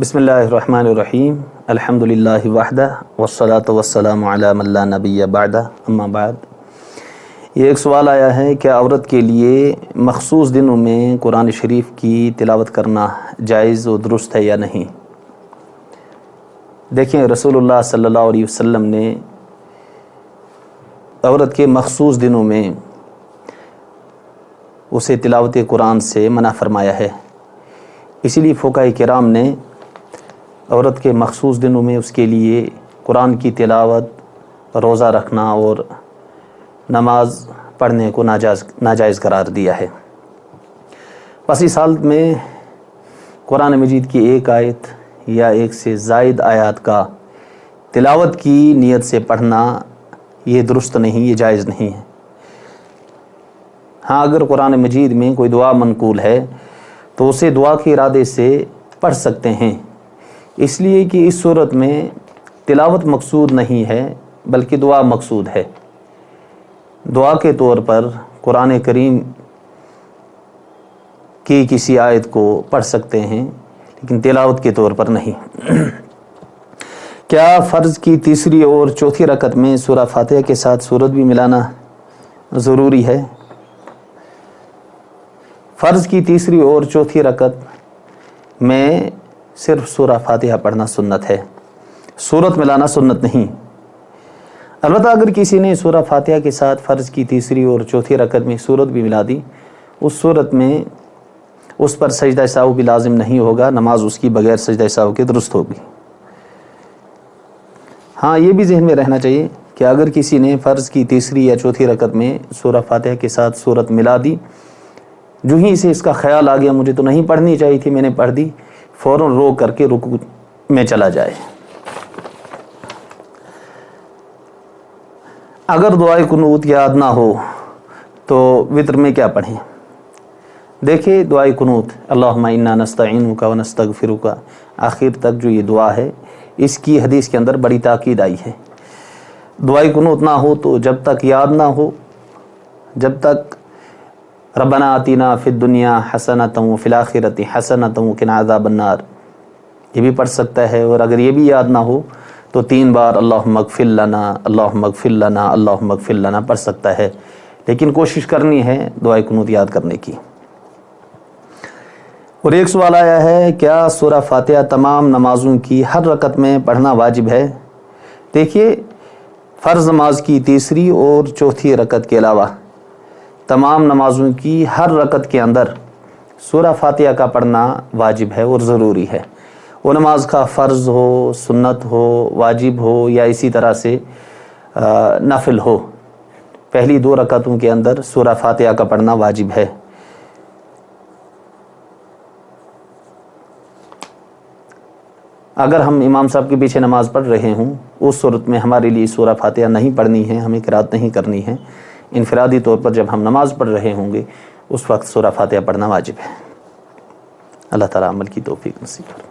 بسم اللہ الرحمن الرحیم الحمدللہ وحدہ والصلاة والسلام علی من لا نبی بعدہ اما بعد۔ یہ ایک سوال آیا ہے کہ عورت کے لیے مخصوص دنوں میں قرآن شریف کی تلاوت کرنا جائز و درست ہے یا نہیں؟ دیکھیں، رسول اللہ صلی اللہ علیہ وسلم نے عورت کے مخصوص دنوں میں اسے تلاوت قرآن سے منع فرمایا ہے۔ اسی لیے فقہاء کرام نے عورت کے مخصوص دنوں میں اس کے لیے قرآن کی تلاوت، روزہ رکھنا اور نماز پڑھنے کو ناجائز قرار دیا ہے۔ بس اس حالت میں قرآن مجید کی ایک آیت یا ایک سے زائد آیات کا تلاوت کی نیت سے پڑھنا یہ درست نہیں، یہ جائز نہیں ہے۔ ہاں، اگر قرآن مجید میں کوئی دعا منقول ہے تو اسے دعا کے ارادے سے پڑھ سکتے ہیں، اس لیے کہ اس صورت میں تلاوت مقصود نہیں ہے بلکہ دعا مقصود ہے۔ دعا کے طور پر قرآن کریم کی کسی آیت کو پڑھ سکتے ہیں لیکن تلاوت کے طور پر نہیں۔ کیا فرض کی تیسری اور چوتھی رکعت میں سورہ فاتحہ کے ساتھ سورت بھی ملانا ضروری ہے؟ فرض کی تیسری اور چوتھی رکعت میں صرف سورہ فاتحہ پڑھنا سنت ہے، سورت ملانا سنت نہیں۔ البتہ اگر کسی نے سورہ فاتحہ کے ساتھ فرض کی تیسری اور چوتھی رکعت میں سورت بھی ملا دی، اس صورت میں اس پر سجدہ سہو بھی لازم نہیں ہوگا، نماز اس کی بغیر سجدہ سہو کے درست ہوگی۔ ہاں، یہ بھی ذہن میں رہنا چاہیے کہ اگر کسی نے فرض کی تیسری یا چوتھی رکعت میں سورہ فاتحہ کے ساتھ سورت ملا دی، جو ہی اسے اس کا خیال آ گیا مجھے تو نہیں پڑھنی چاہیے تھی، میں نے پڑھ دی، فوراً رو کر کے رکوع میں چلا جائے۔ اگر دعائے قنوت یاد نہ ہو تو وتر میں کیا پڑھیں؟ دیکھیں، دعائے قنوت اللہم انا نستعینک و نستغفرک آخر تک جو یہ دعا ہے، اس کی حدیث کے اندر بڑی تاکید آئی ہے۔ دعائے قنوت نہ ہو تو جب تک یاد نہ ہو، جب تک ربنا آتینا فی الدنیا حسنۃ وفی الآخرۃ حسنۃ وقنا عذاب النار یہ بھی پڑھ سکتا ہے، اور اگر یہ بھی یاد نہ ہو تو 3 بار اللہم اغفر لنا اللہم اغفر لنا اللہم اغفر لنا پڑھ سکتا ہے، لیکن کوشش کرنی ہے دعائے قنوت یاد کرنے کی۔ اور ایک سوال آیا ہے، کیا سورہ فاتحہ تمام نمازوں کی ہر رکعت میں پڑھنا واجب ہے؟ دیکھیے، فرض نماز کی تیسری اور چوتھی رکعت کے علاوہ تمام نمازوں کی ہر رکعت کے اندر سورہ فاتحہ کا پڑھنا واجب ہے اور ضروری ہے۔ وہ نماز کا فرض ہو، سنت ہو، واجب ہو یا اسی طرح سے نفل ہو، پہلی 2 رکعتوں کے اندر سورہ فاتحہ کا پڑھنا واجب ہے۔ اگر ہم امام صاحب کے پیچھے نماز پڑھ رہے ہوں، اس صورت میں ہمارے لیے سورہ فاتحہ نہیں پڑھنی ہے، ہمیں قرات نہیں کرنی ہے۔ انفرادی طور پر جب ہم نماز پڑھ رہے ہوں گے اس وقت سورہ فاتحہ پڑھنا واجب ہے۔ اللہ تعالیٰ عمل کی توفیق نصیب کرے۔